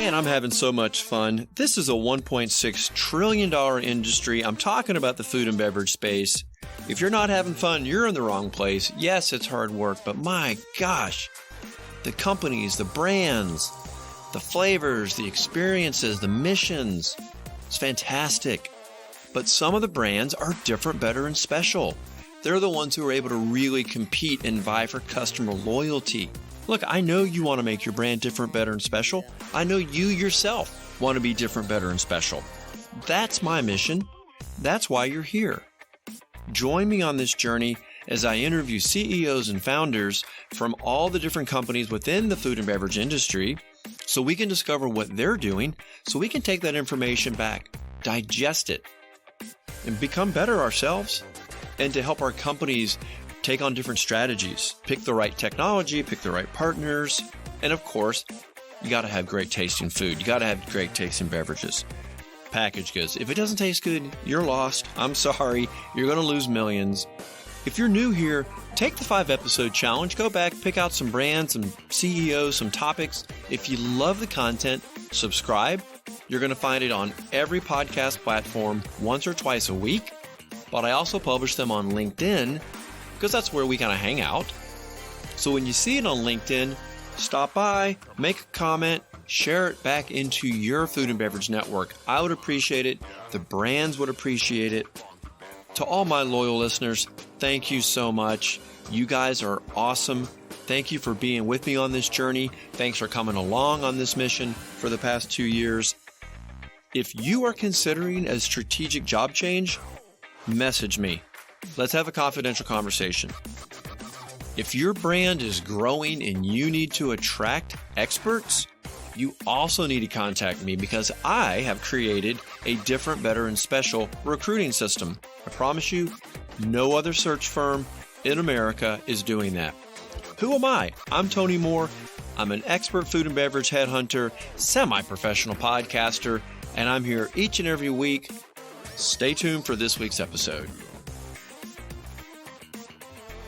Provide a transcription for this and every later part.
Man, I'm having so much fun. This is a $1.6 trillion industry. I'm talking about the food and beverage space. If you're not having fun, you're in the wrong place. Yes, it's hard work, but my gosh, the companies, the brands, the flavors, the experiences, the missions, it's fantastic. But some of the brands are different, better, and special. They're the ones who are able to really compete and vie for customer loyalty. Look, I know you want to make your brand different, better, and special. I know you yourself want to be different, better, and special. That's my mission. That's why you're here. Join me on this journey as I interview CEOs and founders from all the different companies within the food and beverage industry so we can discover what they're doing, so we can take that information back, digest it, and become better ourselves, and to help our companies take on different strategies, pick the right technology, pick the right partners, and of course, you got to have great tasting food. You got to have great tasting beverages. Packaged goods. If it doesn't taste good, you're lost. I'm sorry. You're going to lose millions. If you're new here, take the 5-episode challenge. Go back, pick out some brands, some CEOs, some topics. If you love the content, subscribe. You're going to find it on every podcast platform once or twice a week. But I also publish them on LinkedIn, because that's where we kind of hang out. So when you see it on LinkedIn, stop by, make a comment, share it back into your food and beverage network. I would appreciate it. The brands would appreciate it. To all my loyal listeners, thank you so much. You guys are awesome. Thank you for being with me on this journey. Thanks for coming along on this mission for the past 2 years. If you are considering a strategic job change, message me. Let's have a confidential conversation. If your brand is growing and you need to attract experts, you also need to contact me because I have created a different, better, and special recruiting system. I promise you, no other search firm in America is doing that. Who am I? I'm Tony Moore. I'm an expert food and beverage headhunter, semi-professional podcaster, and I'm here each and every week. Stay tuned for this week's episode.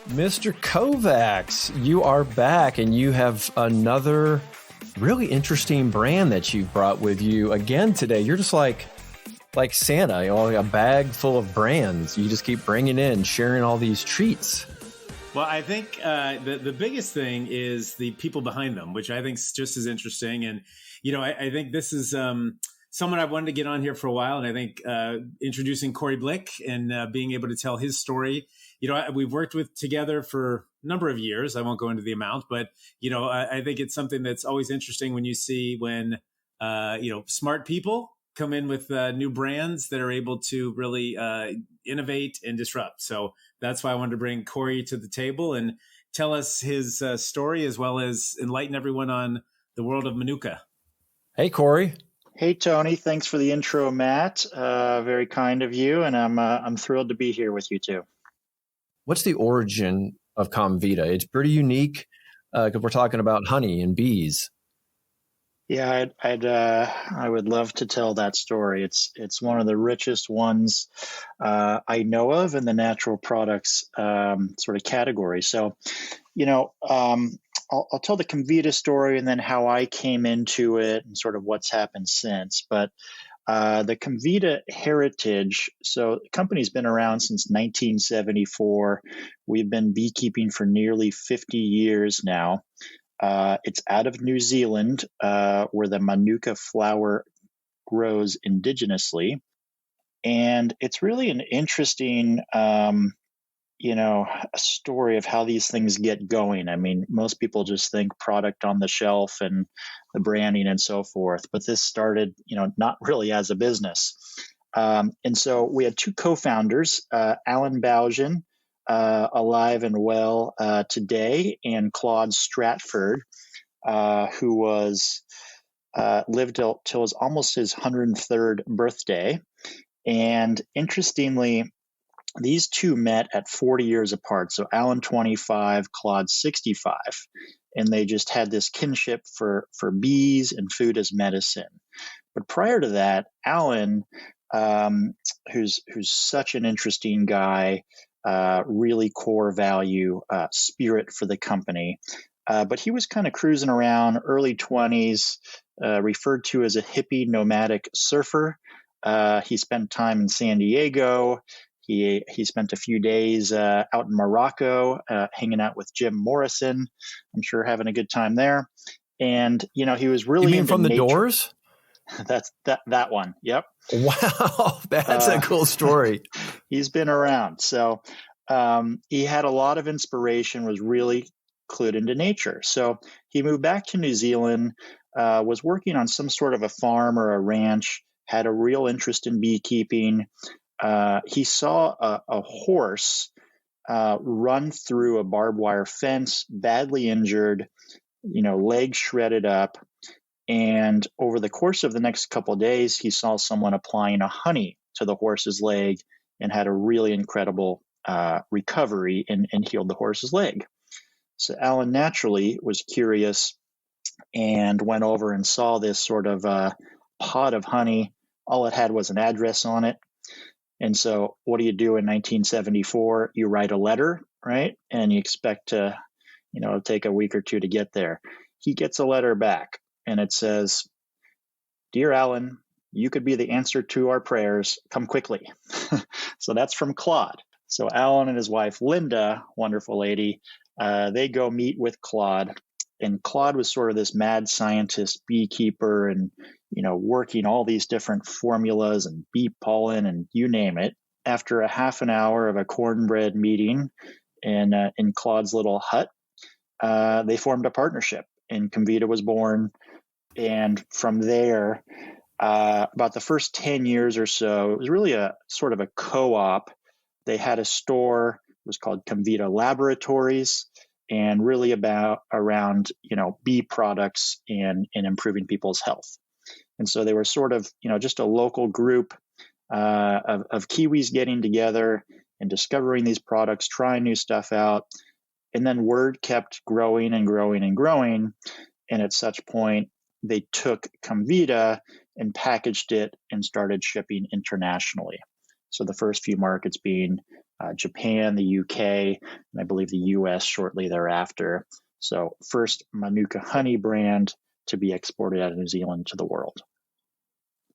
Mr. Kovacs, you are back and you have another really interesting brand that you've brought with you again today. You're just like Santa, you know, a bag full of brands. You just keep bringing in, sharing all these treats. Well, I think the biggest thing is the people behind them, which I think is just as interesting. And, you know, I think this is someone I've wanted to get on here for a while. And I think introducing Corey Blick and being able to tell his story. You know, we've worked together for a number of years. I won't go into the amount, but, you know, I think it's something that's always interesting when you see when, you know, smart people come in with new brands that are able to really innovate and disrupt. So that's why I wanted to bring Corey to the table and tell us his story, as well as enlighten everyone on the world of Manuka. Hey, Corey. Hey, Tony. Thanks for the intro, Matt. Very kind of you. And I'm thrilled to be here with you too. What's the origin of Comvita? It's pretty unique because we're talking about honey and bees. Yeah, I would love to tell that story. It's one of the richest ones I know of in the natural products sort of category. So, you know, I'll tell the Comvita story and then how I came into it and sort of what's happened since. But the Comvita heritage, so the company's been around since 1974. We've been beekeeping for nearly 50 years now. It's out of New Zealand, where the Manuka flower grows indigenously. And it's really an interesting, you know, a story of how these things get going. I mean, most people just think product on the shelf and the branding and so forth, but this started, you know, not really as a business. And so we had two co-founders, Alan Baugen, alive and well today, and Claude Stratford, who was lived till his almost his 103rd birthday. And interestingly, these two met at 40 years apart. So Alan 25, Claude 65, and they just had this kinship for bees and food as medicine. But prior to that, Alan, who's such an interesting guy, really core value spirit for the company. But he was kind of cruising around, early 20s, referred to as a hippie nomadic surfer. He spent time in San Diego. He spent a few days out in Morocco, hanging out with Jim Morrison. I'm sure having a good time there. And he was really. You mean into from the nature. Doors? That's that one. Yep. Wow, that's a cool story. He's been around. So he had a lot of inspiration, was really clued into nature. So he moved back to New Zealand, was working on some sort of a farm or a ranch, had a real interest in beekeeping. He saw a horse run through a barbed wire fence, badly injured, legs shredded up. And over the course of the next couple of days, he saw someone applying a honey to the horse's leg and had a really incredible recovery and healed the horse's leg. So Alan naturally was curious and went over and saw this sort of pot of honey. All it had was an address on it. And so what do you do in 1974? You write a letter, right? And you expect to, take a week or two to get there. He gets a letter back. And it says, "Dear Alan, you could be the answer to our prayers. Come quickly." So that's from Claude. So Alan and his wife, Linda, wonderful lady, they go meet with Claude. And Claude was sort of this mad scientist, beekeeper, and, working all these different formulas and bee pollen and you name it. After a half an hour of a cornbread meeting in Claude's little hut, they formed a partnership and Comvita was born. And from there, about the first 10 years or so, it was really a sort of a co-op. They had a store, it was called Comvita Laboratories, and really around, bee products and improving people's health. And so they were sort of, just a local group of Kiwis getting together and discovering these products, trying new stuff out. And then word kept growing and growing and growing. And at such point, they took Comvita and packaged it and started shipping internationally. So the first few markets being Japan, the UK, and I believe the US shortly thereafter. So first Manuka honey brand to be exported out of New Zealand to the world.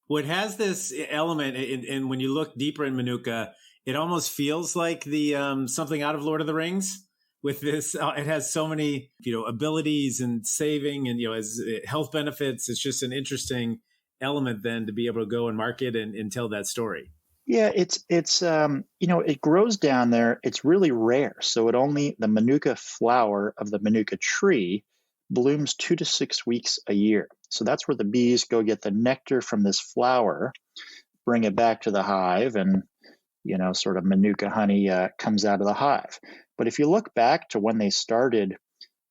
Well, it has this element, and when you look deeper in Manuka, it almost feels like the something out of Lord of the Rings. With this, it has so many, abilities and saving and, as health benefits. It's just an interesting element then to be able to go and market and tell that story. Yeah, it's it grows down there. It's really rare. So the Manuka flower of the Manuka tree blooms 2 to 6 weeks a year. So that's where the bees go get the nectar from this flower, bring it back to the hive, and sort of Manuka honey comes out of the hive. But if you look back to when they started,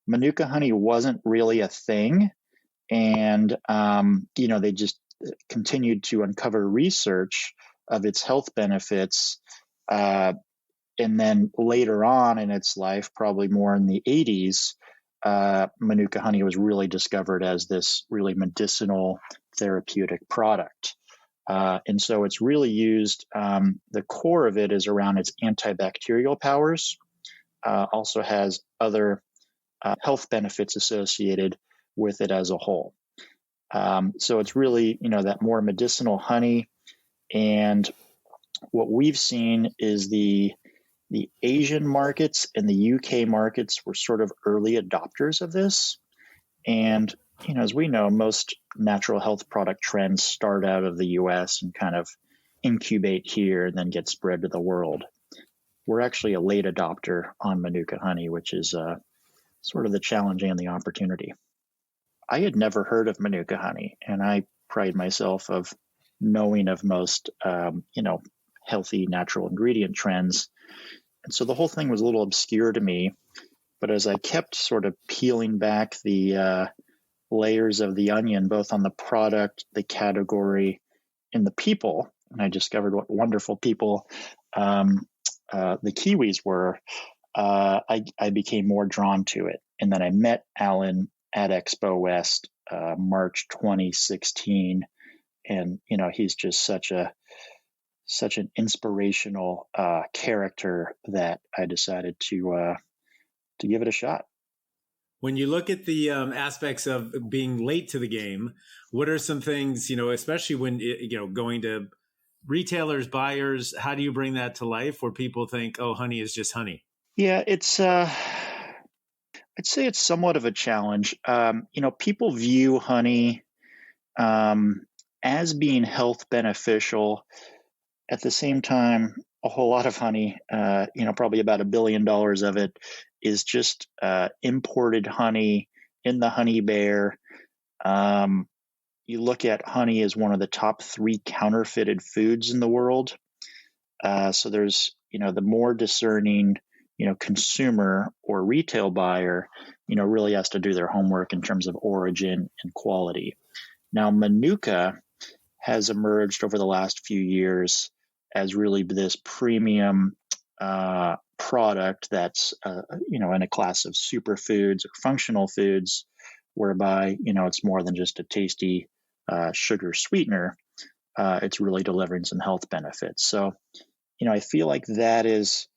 Manuka honey wasn't really a thing. And, they just continued to uncover research of its health benefits. And then later on in its life, probably more in the 80s, Manuka honey was really discovered as this really medicinal therapeutic product. And so it's really used, the core of it is around its antibacterial powers, also has other health benefits associated with it as a whole. So it's really, that more medicinal honey. And what we've seen is the Asian markets and the UK markets were sort of early adopters of this. And, as we know, most natural health product trends start out of the US and kind of incubate here and then get spread to the world. We're actually a late adopter on Manuka honey, which is sort of the challenge and the opportunity. I had never heard of Manuka honey, and I pride myself of knowing of most, healthy natural ingredient trends. And so the whole thing was a little obscure to me. But as I kept sort of peeling back the layers of the onion, both on the product, the category, and the people, and I discovered what wonderful people the Kiwis were, I became more drawn to it. And then I met Alan at Expo West, March 2016. And, he's just such an inspirational character that I decided to give it a shot. When you look at the aspects of being late to the game, what are some things, especially when, going to retailers, buyers, how do you bring that to life where people think, oh, honey is just honey? Yeah, I'd say it's somewhat of a challenge. People view honey as being health beneficial. At the same time, a whole lot of honey, probably about $1 billion of it is just imported honey in the honey bear. You look at honey as one of the top 3 counterfeited foods in the world. So there's, the more discerning, consumer or retail buyer, really has to do their homework in terms of origin and quality. Now, Manuka has emerged over the last few years as really this premium product that's, in a class of superfoods or functional foods, whereby, it's more than just a tasty sugar sweetener. It's really delivering some health benefits. So, I feel like that is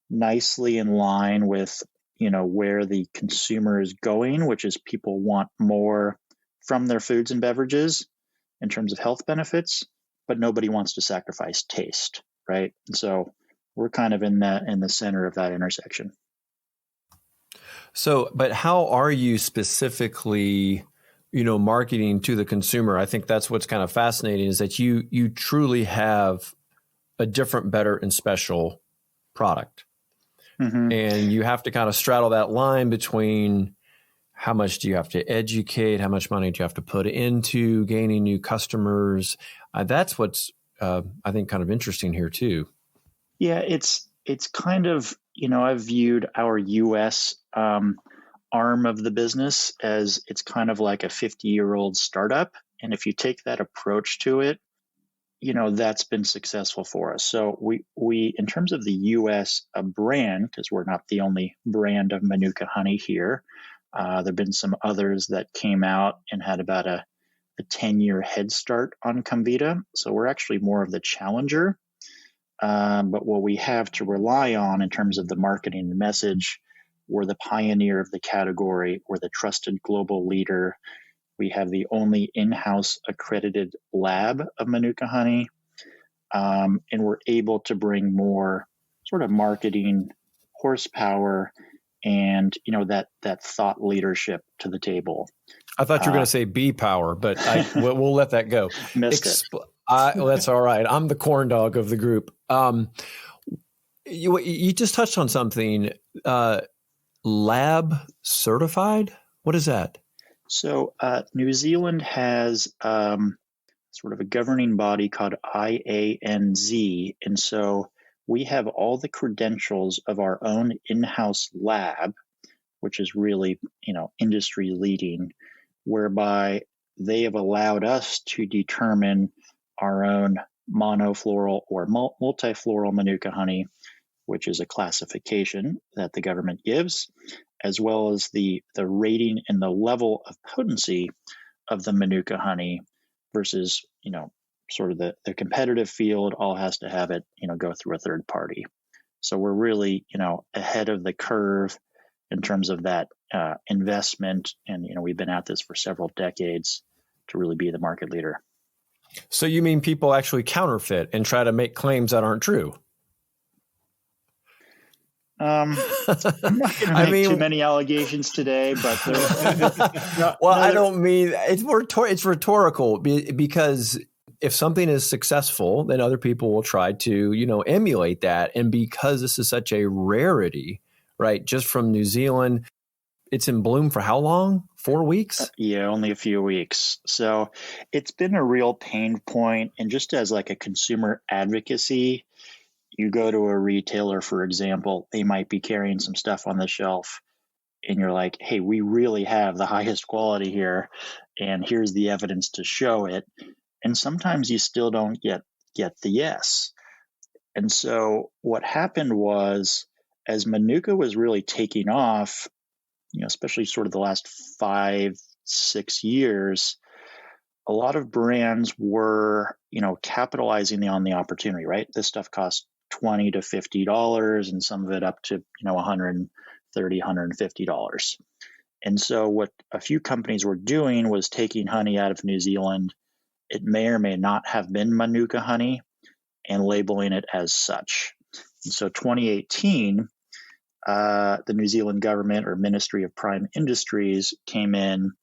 nicely in line with, where the consumer is going, which is people want more from their foods and beverages in terms of health benefits, but nobody wants to sacrifice taste, right? And so we're kind of in the center of that intersection. So, but how are you specifically, marketing to the consumer? I think that's what's kind of fascinating is that you truly have a different, better, and special product. Mm-hmm. And you have to kind of straddle that line between how much do you have to educate, how much money do you have to put into gaining new customers. That's what's, I think, kind of interesting here too. Yeah, it's kind of, I've viewed our U.S. Arm of the business as it's kind of like a 50-year-old startup. And if you take that approach to it, that's been successful for us. So we in terms of the U.S. brand, because we're not the only brand of Manuka honey here, there have been some others that came out and had about a 10-year head start on Comvita. So we're actually more of the challenger. But what we have to rely on in terms of the marketing and message, we're the pioneer of the category. We're the trusted global leader. We have the only in-house accredited lab of Manuka honey. And we're able to bring more sort of marketing horsepower and, that thought leadership to the table. I thought you were going to say bee power, but we'll let that go. Missed it. Well, that's all right. I'm the corn dog of the group. You just touched on something, lab certified. What is that? So New Zealand has sort of a governing body called IANZ. And so we have all the credentials of our own in-house lab, which is really, industry leading, whereby they have allowed us to determine our own monofloral or multifloral Manuka honey, which is a classification that the government gives, as well as the rating and the level of potency of the Manuka honey versus, sort of the competitive field all has to have it, go through a third party. So we're really, ahead of the curve in terms of that investment. And, we've been at this for several decades to really be the market leader. So you mean people actually counterfeit and try to make claims that aren't true? I'm not going to make too many allegations today, but I don't mean it's rhetorical because if something is successful, then other people will try to, emulate that. And because this is such a rarity, right? Just from New Zealand, it's in bloom for how long? 4 weeks? Yeah, only a few weeks. So it's been a real pain point. And just as like a consumer advocacy, you go to a retailer, for example, they might be carrying some stuff on the shelf and you're like, hey, we really have the highest quality here. And here's the evidence to show it. And sometimes you still don't get the yes. And so what happened was, as Manuka was really taking off, especially sort of the last 5-6 years, a lot of brands were, capitalizing on the opportunity, right? This stuff costs $20 to $50 and some of it up to, $130, $150. And so what a few companies were doing was taking honey out of New Zealand. It may or may not have been Manuka honey and labeling it as such. And so 2018, the New Zealand government or Ministry of Prime Industries came in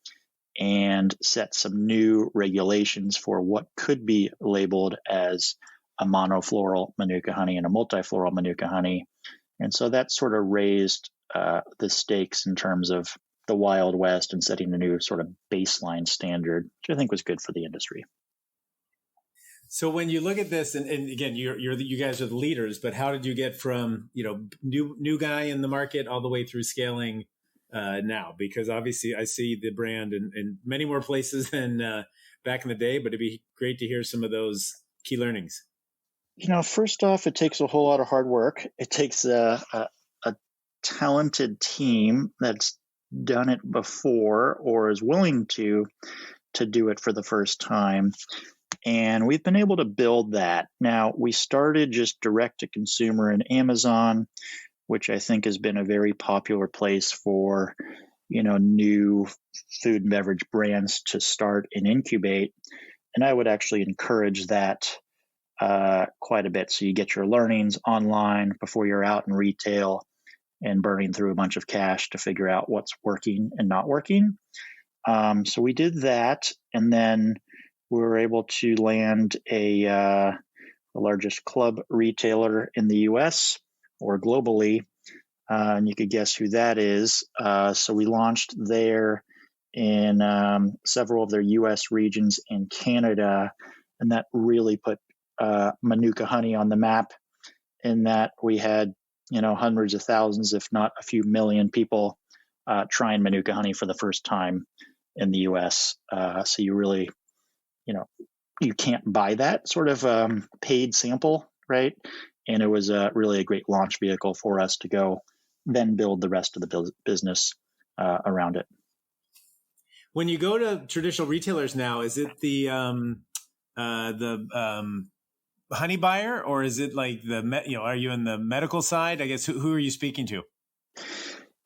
and set some new regulations for what could be labeled as a monofloral Manuka honey and a multifloral Manuka honey. And so that sort of raised the stakes in terms of the Wild West and setting a new sort of baseline standard, which I think was good for the industry. So when you look at this, and again, you guys are the leaders, but how did you get from new guy in the market all the way through scaling now? Because obviously, I see the brand in many more places than back in the day. But it'd be great to hear some of those key learnings. First off, it takes a whole lot of hard work. It takes a talented team that's done it before or is willing to do it for the first time. And we've been able to build that. Now, we started just direct to consumer in Amazon, which I think has been a very popular place for, new food and beverage brands to start and incubate. And I would actually encourage that quite a bit. So you get your learnings online before you're out in retail and burning through a bunch of cash to figure out what's working and not working. So we did that. And then we were able to land the largest club retailer in the US or globally. And you could guess who that is. So we launched there in several of their US regions in Canada. And that really put Manuka honey on the map, in that we had, hundreds of thousands, if not a few million people trying Manuka honey for the first time in the US. So you really, you can't buy that sort of paid sample, right? And it was really a great launch vehicle for us to go then build the rest of the business around it. When you go to traditional retailers now, is it the honey buyer, or is it like are you in the medical side? I guess who are you speaking to?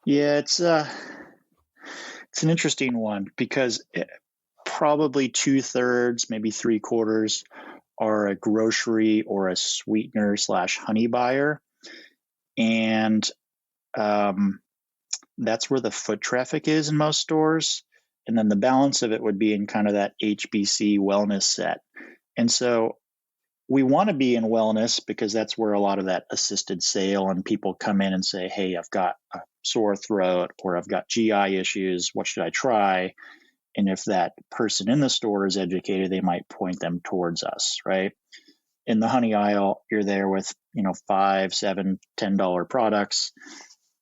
Yeah, it's an interesting one, because probably 2/3, maybe 3/4 are a grocery or a sweetener / honey buyer. And that's where the foot traffic is in most stores. And then the balance of it would be in kind of that HBC wellness set. And so we want to be in wellness because that's where a lot of that assisted sale and people come in and say, hey, I've got a sore throat or I've got GI issues. What should I try? And if that person in the store is educated, they might point them towards us, right? In the honey aisle, you're there with, $5, $7, $10 products.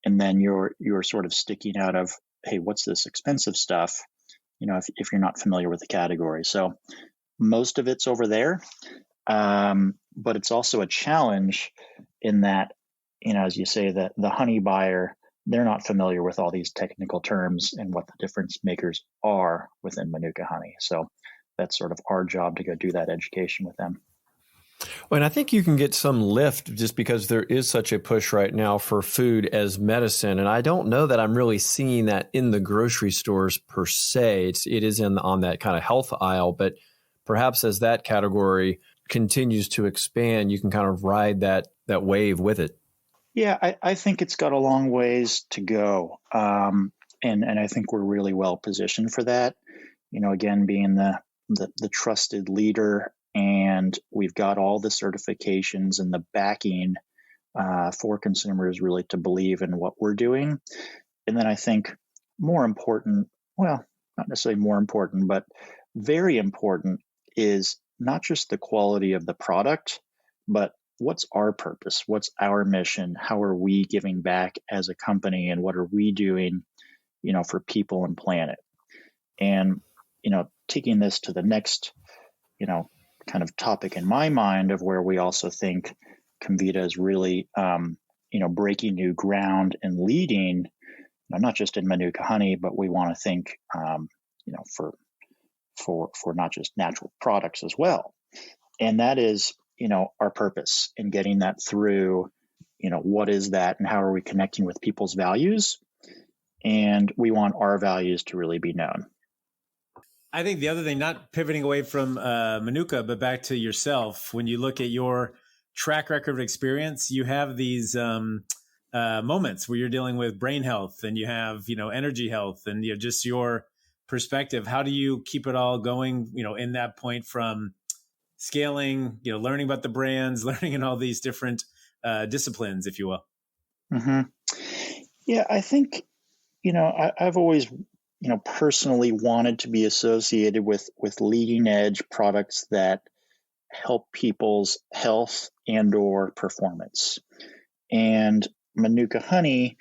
And then you're sort of sticking out of, hey, what's this expensive stuff? If you're not familiar with the category. So most of it's over there. But it's also a challenge in that, as you say, that the honey buyer, they're not familiar with all these technical terms and what the difference makers are within Manuka honey. So that's sort of our job to go do that education with them. Well, and I think you can get some lift just because there is such a push right now for food as medicine. And I don't know that I'm really seeing that in the grocery stores per se. It is on that kind of health aisle, but perhaps as that category continues to expand, you can kind of ride that wave with it. Yeah, I think it's got a long ways to go. And I think we're really well positioned for that. Again, being the trusted leader, and we've got all the certifications and the backing for consumers really to believe in what we're doing. And then I think more important, well, not necessarily more important, but very important is not just the quality of the product, but what's our purpose? What's our mission? How are we giving back as a company? And what are we doing, for people and planet? And, taking this to the next, kind of topic in my mind of where we also think Comvita is really, breaking new ground and leading, not just in Manuka honey, but we want to think, for not just natural products as well. And that is, our purpose in getting that through, what is that and how are we connecting with people's values? and we want our values to really be known. I think the other thing, not pivoting away from Manuka, but back to yourself, when you look at your track record of experience, you have these moments where you're dealing with brain health and you have, energy health and just your perspective. How do you keep it all going, in that point from scaling, learning about the brands, learning in all these different disciplines, if you will? Mm-hmm. Yeah, I think, I've always, personally wanted to be associated with leading edge products that help people's health and or performance. And Manuka honey,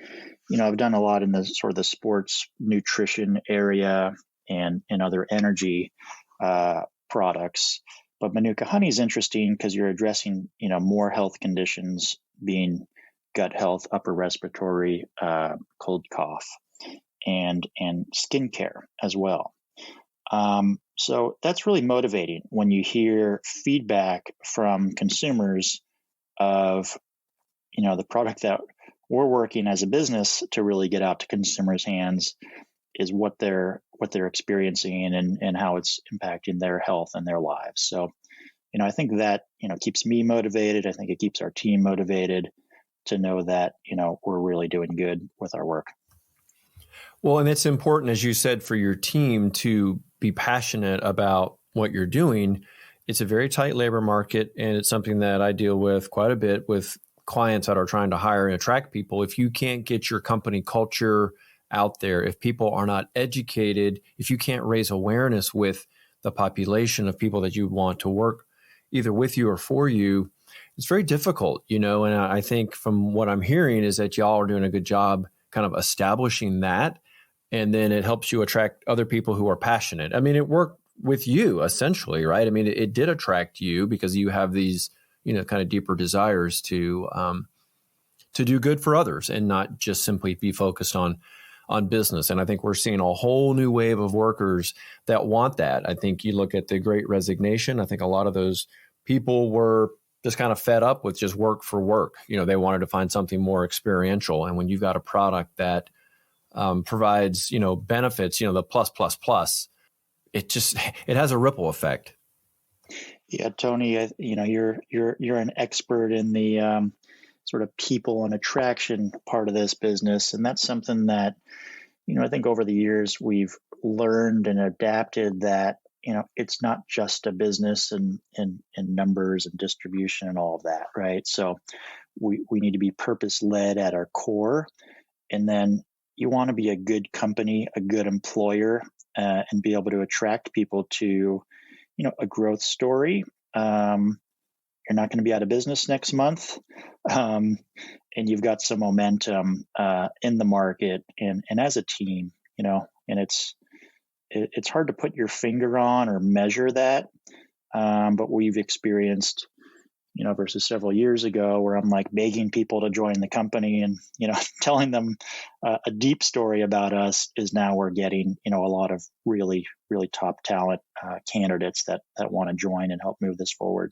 I've done a lot in the sort of the sports nutrition area and other energy products. But Manuka honey is interesting because you're addressing, more health conditions, being gut health, upper respiratory, cold cough, and skincare as well. So that's really motivating when you hear feedback from consumers of, the product that we're working as a business to really get out to consumers' hands is what they're experiencing and how it's impacting their health and their lives. So, I think that, keeps me motivated. I think it keeps our team motivated to know that, we're really doing good with our work. Well, and it's important, as you said, for your team to be passionate about what you're doing. It's a very tight labor market, and it's something that I deal with quite a bit with clients that are trying to hire and attract people. If you can't get your company culture out there, if people are not educated, if you can't raise awareness with the population of people that you want to work either with you or for you, it's very difficult, and I think from what I'm hearing is that y'all are doing a good job kind of establishing that. And then it helps you attract other people who are passionate. I mean, it worked with you essentially, right? I mean, it did attract you because you have these, kind of deeper desires to do good for others and not just simply be focused on business. And I think we're seeing a whole new wave of workers that want that. I think you look at the Great Resignation. I think a lot of those people were just kind of fed up with just work for work. They wanted to find something more experiential. And when you've got a product that provides, benefits, the plus, it has a ripple effect. Yeah, Tony, you're an expert in the sort of people and attraction part of this business. And that's something that, I think over the years we've learned and adapted that, it's not just a business and numbers and distribution and all of that, right? So we need to be purpose-led at our core. And then you want to be a good company, a good employer, and be able to attract people to, a growth story. You're not going to be out of business next month, and you've got some momentum in the market and as a team, and it's hard to put your finger on or measure that, but we've experienced, versus several years ago where I'm like begging people to join the company and, telling them a deep story about us is now we're getting, a lot of really, really top talent candidates that want to join and help move this forward.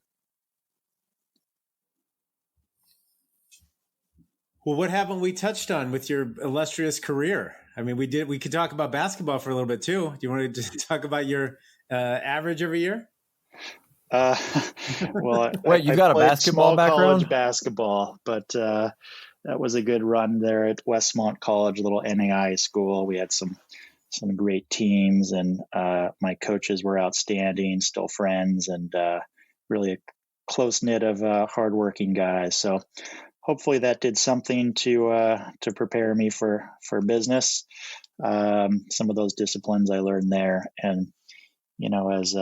Well, what haven't we touched on with your illustrious career? I mean, we could talk about basketball for a little bit too. Do you want to just talk about your average every year? Well, wait, you got a basketball background? College basketball, but that was a good run there at Westmont College, a little NAI school. We had some great teams, and my coaches were outstanding, still friends, and really a close knit of hardworking guys. So hopefully that did something to prepare me for business. Some of those disciplines I learned there, and as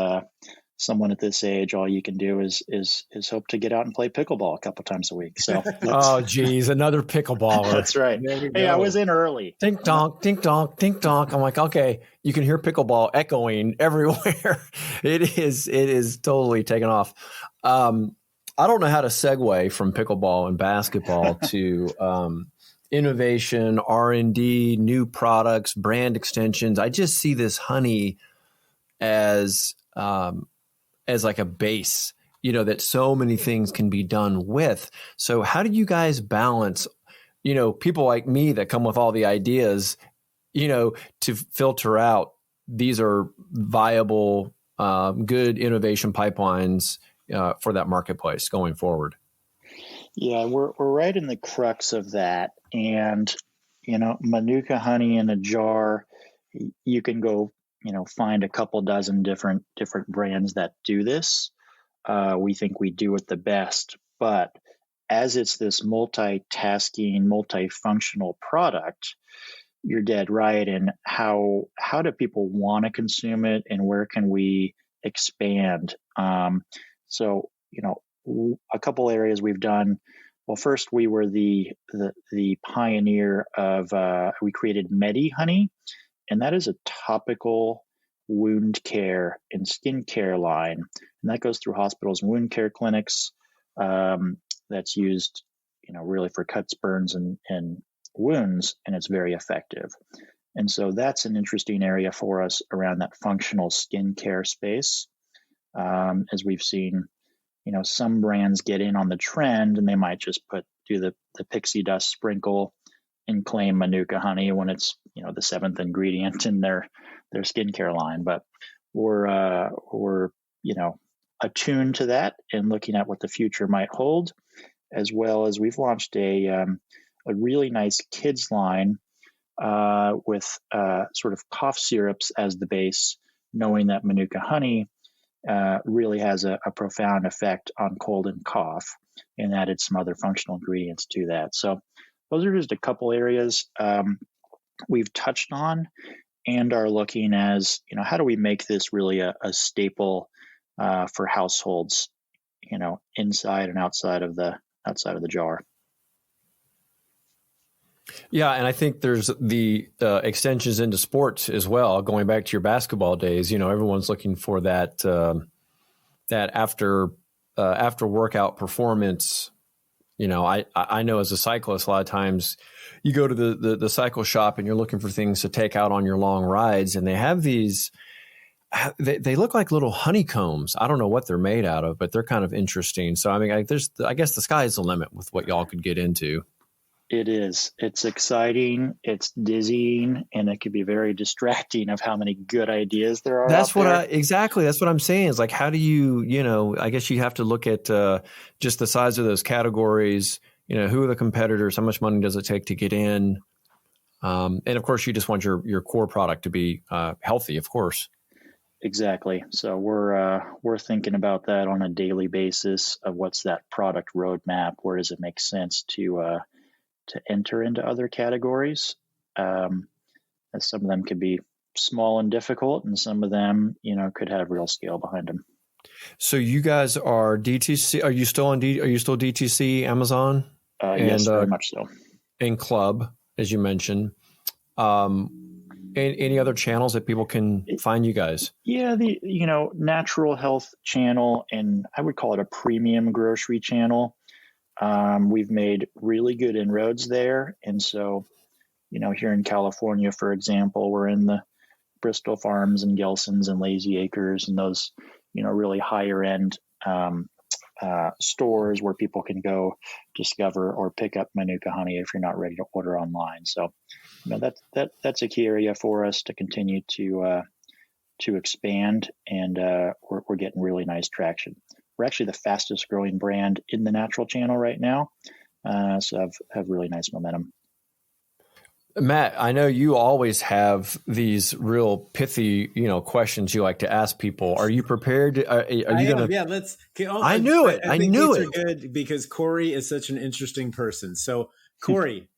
someone at this age, all you can do is hope to get out and play pickleball a couple times a week. So, oh, geez, another pickleballer. That's right. Hey, I was in early. Dink donk, dink donk, dink donk. I'm like, okay, you can hear pickleball echoing everywhere. It is totally taken off. I don't know how to segue from pickleball and basketball to innovation, R&D, new products, brand extensions. I just see this honey as like a base, that so many things can be done with. So how do you guys balance, people like me that come with all the ideas to filter out these are viable, good innovation pipelines for that marketplace going forward? Yeah, we're right in the crux of that. And, Manuka honey in a jar, you can go, find a couple dozen different brands that do this. We think we do it the best. But as it's this multitasking, multifunctional product, you're dead right. And how do people want to consume it, and where can we expand? So, a couple areas we've done. Well, first we were the pioneer of we created Medi Honey, and that is a topical wound care and skin care line, and that goes through hospitals and wound care clinics. That's used, really for cuts, burns, and wounds, and it's very effective. And so that's an interesting area for us around that functional skin care space, as we've seen. Some brands get in on the trend, and they might just do the pixie dust sprinkle and claim Manuka honey when it's the seventh ingredient in their skincare line. But we're attuned to that and looking at what the future might hold, as well as we've launched a really nice kids line with sort of cough syrups as the base, knowing that Manuka honey really has a profound effect on cold and cough, and added some other functional ingredients to that. So those are just a couple areas we've touched on and are looking as, how do we make this really a staple for households, inside and outside of the jar. Yeah, and I think there's the extensions into sports as well. Going back to your basketball days, everyone's looking for that after workout performance. I know as a cyclist, a lot of times you go to the cycle shop and you're looking for things to take out on your long rides, and they have these. They look like little honeycombs. I don't know what they're made out of, but they're kind of interesting. So I guess the sky is the limit with what y'all could get into. It is. It's exciting. It's dizzying, and it could be very distracting of how many good ideas there are. That's what I'm saying. Is like, how do you, I guess you have to look at just the size of those categories. Who are the competitors? How much money does it take to get in? And of course, you just want your core product to be healthy, of course. Exactly. So we're thinking about that on a daily basis of what's that product roadmap. Where does it make sense to enter into other categories? As some of them could be small and difficult, and some of them, could have real scale behind them. So you guys are DTC. Are you still DTC Amazon? Yes, very much so. And Club, as you mentioned. Any other channels that people can find you guys? Yeah, the natural health channel, and I would call it a premium grocery channel. We've made really good inroads there. And so, here in California, for example, we're in the Bristol Farms and Gelson's and Lazy Acres and those, really higher end stores where people can go discover or pick up Manuka honey if you're not ready to order online. So, that's a key area for us to continue to expand, and we're getting really nice traction. We're actually the fastest growing brand in the natural channel right now. So have really nice momentum. Matt, I know you always have these real pithy, questions you like to ask people. Are you prepared? Are you going to? Yeah, let's. I knew it. I knew it. Are good because Corey is such an interesting person. So, Corey,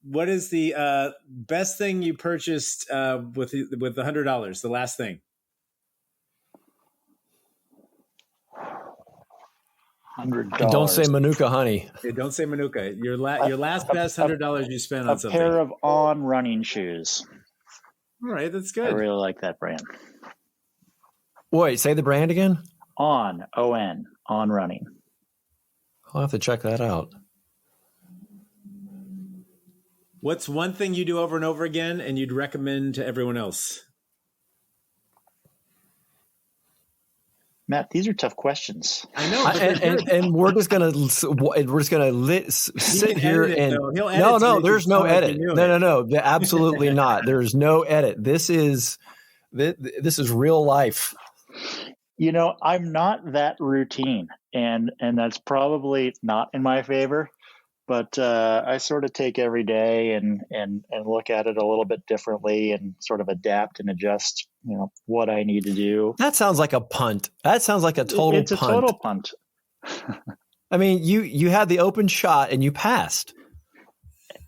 what is the best thing you purchased with the $100? The last thing. $100. Don't say Manuka honey. Okay, don't say Manuka. Your last best $100 you spent on something. A pair of On running shoes. All right, that's good. I really like that brand. Wait, say the brand again. On, O-N, On running. I'll have to check that out. What's one thing you do over and over again and you'd recommend to everyone else? Matt, these are tough questions. I know, and we're just gonna sit here and no, there's no edit. No, absolutely not. There's no edit. This is real life. You know, I'm not that routine, and that's probably not in my favor. But I sort of take every day and look at it a little bit differently and sort of adapt and adjust, you know, what I need to do. That sounds like a punt. That sounds like a total punt. It's a total punt. I mean, you had the open shot and you passed.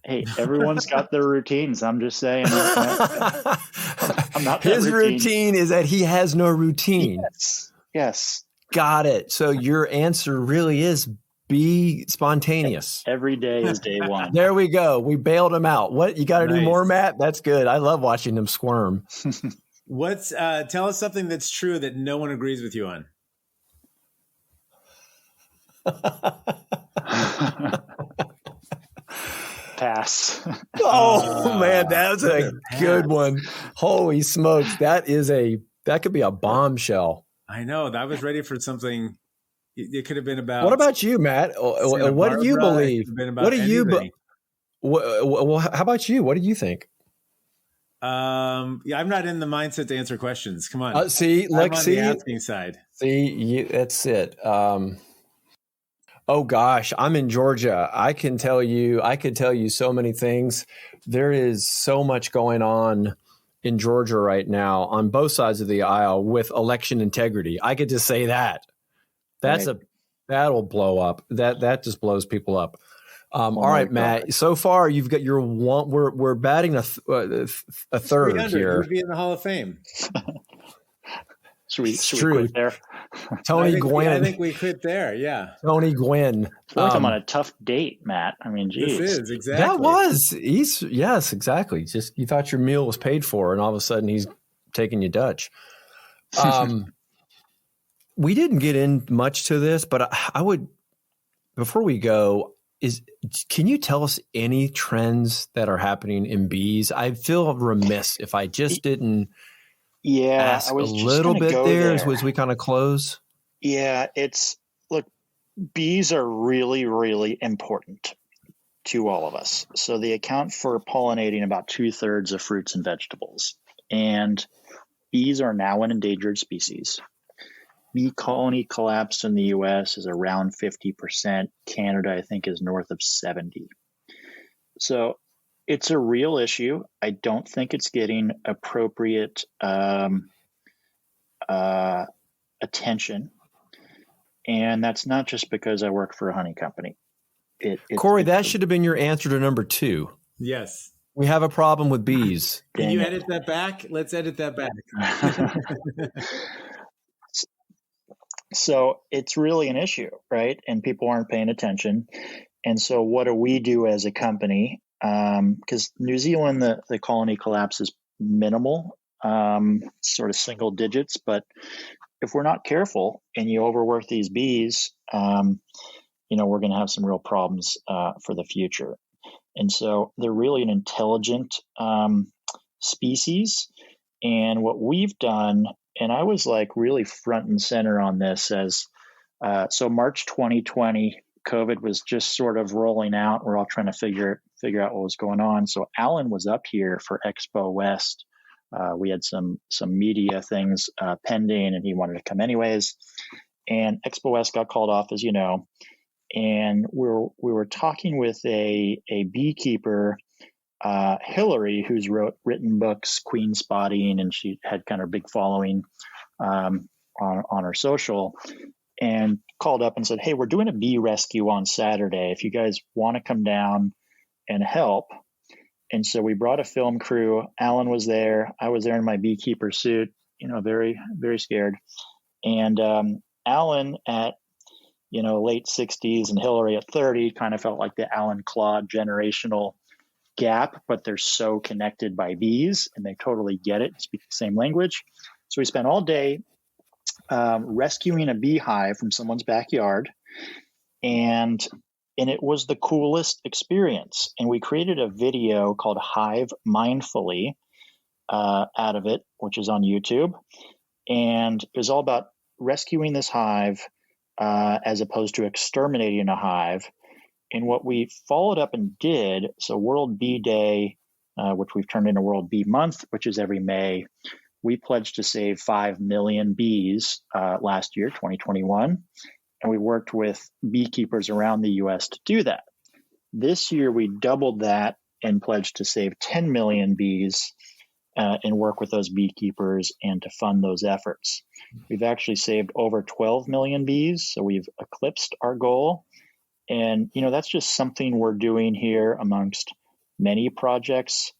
Hey, everyone's got their routines. I'm just saying. I'm not His routine is that he has no routine. Yes. Got it. So your answer really is be spontaneous. Every day is day one. There we go. We bailed him out. What, you got to do more, Matt? That's good. I love watching them squirm. Tell us something that's true that no one agrees with you on. Pass. Oh man, that's a good one. Holy smokes. That could be a bombshell. I know. I was ready for something. It could have been about. What about you, Matt? What do you believe? What do you? Well, how about you? What do you think? I'm not in the mindset to answer questions. Come on. I'm on the asking side. That's it. Oh gosh, I'm in Georgia. I could tell you so many things. There is so much going on in Georgia right now on both sides of the aisle with election integrity. I could just say that. That'll blow up. That just blows people up. All right, Matt. So far, you've got your one. We're batting a third here. You'd be in the Hall of Fame. Should we quit there? Tony Gwynn. I think we quit there. Yeah. Tony Gwynn. I feel like I'm on a tough date, Matt. I mean, geez. This is exactly. That was. Yes, exactly. Just you thought your meal was paid for, and all of a sudden he's taking you Dutch. We didn't get in much to this, but I would, before we go, can you tell us any trends that are happening in bees? I feel remiss if I just didn't ask I was a little bit there as we kind of close. Yeah, look, bees are really, really important to all of us. So they account for pollinating about 2/3 of fruits and vegetables. And bees are now an endangered species. Bee colony collapse in the U.S. is around 50%. Canada, I think, is north of 70%. So it's a real issue. I don't think it's getting appropriate attention. And that's not just because I work for a honey company. Corey, that should have been your answer to number 2. Yes. We have a problem with bees. Can you edit that back? Let's edit that back. So it's really an issue, right? And people aren't paying attention. And so what do we do as a company? Because New Zealand, the colony collapse is minimal, sort of single digits. But if we're not careful and you overwork these bees, we're going to have some real problems for the future. And so they're really an intelligent species. And what we've done, and I was like really front and center on this so March 2020, COVID was just sort of rolling out. We're all trying to figure out what was going on. So Alan was up here for Expo West. We had some media things pending, and he wanted to come anyways. And Expo West got called off, as you know. And we were talking with a beekeeper, Hillary, who's written books, Queen Spotting, and she had kind of big following on her social, and called up and said, "Hey, we're doing a bee rescue on Saturday. If you guys want to come down and help." And so we brought a film crew. Alan was there. I was there in my beekeeper suit, very, very scared. And Alan at late 60s and Hillary at 30 kind of felt like the Alan Claude generational gap, but they're so connected by bees and they totally get it, speak the same language. So we spent all day rescuing a beehive from someone's backyard, and it was the coolest experience. And we created a video called Hive Mindfully out of it, which is on YouTube. And it was all about rescuing this hive as opposed to exterminating a hive. And what we followed up and did, so World Bee Day, which we've turned into World Bee Month, which is every May, we pledged to save 5 million bees last year, 2021. And we worked with beekeepers around the U.S. to do that. This year, we doubled that and pledged to save 10 million bees and work with those beekeepers and to fund those efforts. We've actually saved over 12 million bees, so we've eclipsed our goal. And, that's just something we're doing here amongst many projects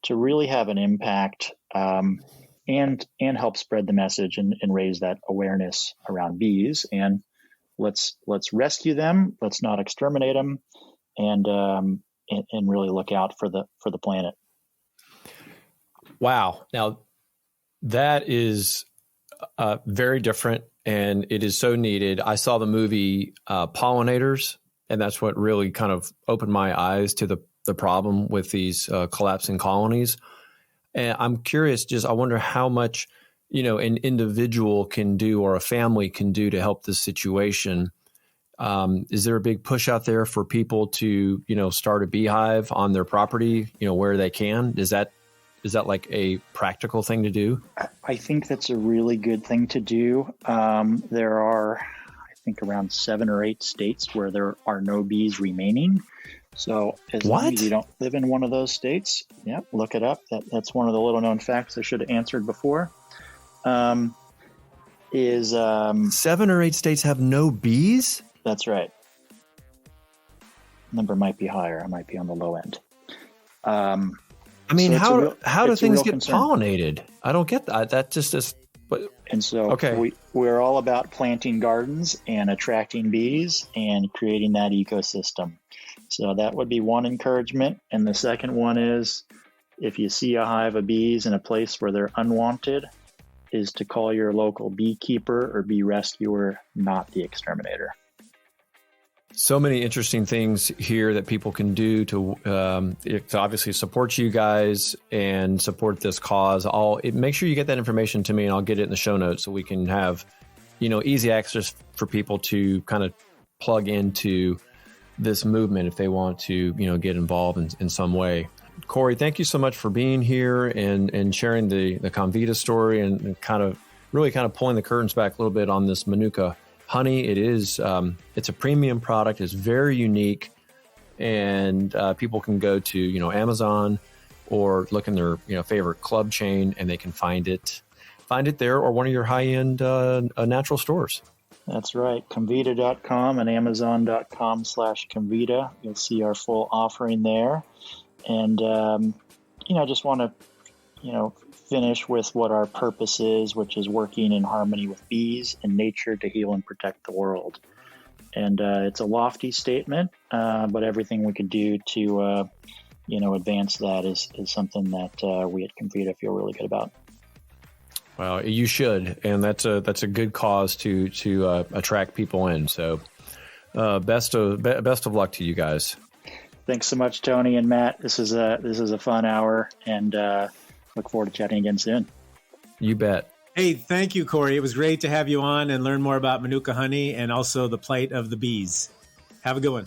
to really have an impact and help spread the message and raise that awareness around bees. And let's rescue them. Let's not exterminate them, and really look out for the planet. Wow. Now, that is very different, and it is so needed. I saw the movie Pollinators, and that's what really kind of opened my eyes to the problem with these collapsing colonies. And I'm curious, I wonder how much, an individual can do or a family can do to help this situation. Is there a big push out there for people to, start a beehive on their property, where they can? Is that like a practical thing to do? I think that's a really good thing to do. There are, I think, around 7 or 8 states where there are no bees remaining. So as long as you don't live in one of those states, look it up. That's one of the little known facts I should have answered before. 7 or 8 states have no bees? That's right. Number might be higher. I might be on the low end. I mean, so how do things get concern. Pollinated? I don't get that. That just is. And so we're all about planting gardens and attracting bees and creating that ecosystem. So that would be one encouragement. And the second one is, if you see a hive of bees in a place where they're unwanted, is to call your local beekeeper or bee rescuer, not the exterminator. So many interesting things here that people can do to obviously support you guys and support this cause. Make sure you get that information to me, and I'll get it in the show notes so we can have, easy access for people to kind of plug into this movement if they want to, get involved in some way. Corey, thank you so much for being here and sharing the Comvita story and really pulling the curtains back a little bit on this Manuka honey. It is, it's a premium product. It's very unique, and people can go to, Amazon or look in their, favorite club chain, and they can find it there or one of your high-end natural stores. That's right. Comvita.com and Amazon.com/Comvita. You'll see our full offering there. And, I just want to, finish with what our purpose is, which is working in harmony with bees and nature to heal and protect the world. And it's a lofty statement, but everything we could do to, advance that is something that we at Comvita feel really good about. Well, you should, and that's a good cause to attract people in. So, best of luck to you guys. Thanks so much, Tony and Matt. This is a fun hour, and look forward to chatting again soon. You bet. Hey, thank you, Corey. It was great to have you on and learn more about Manuka honey and also the plight of the bees. Have a good one.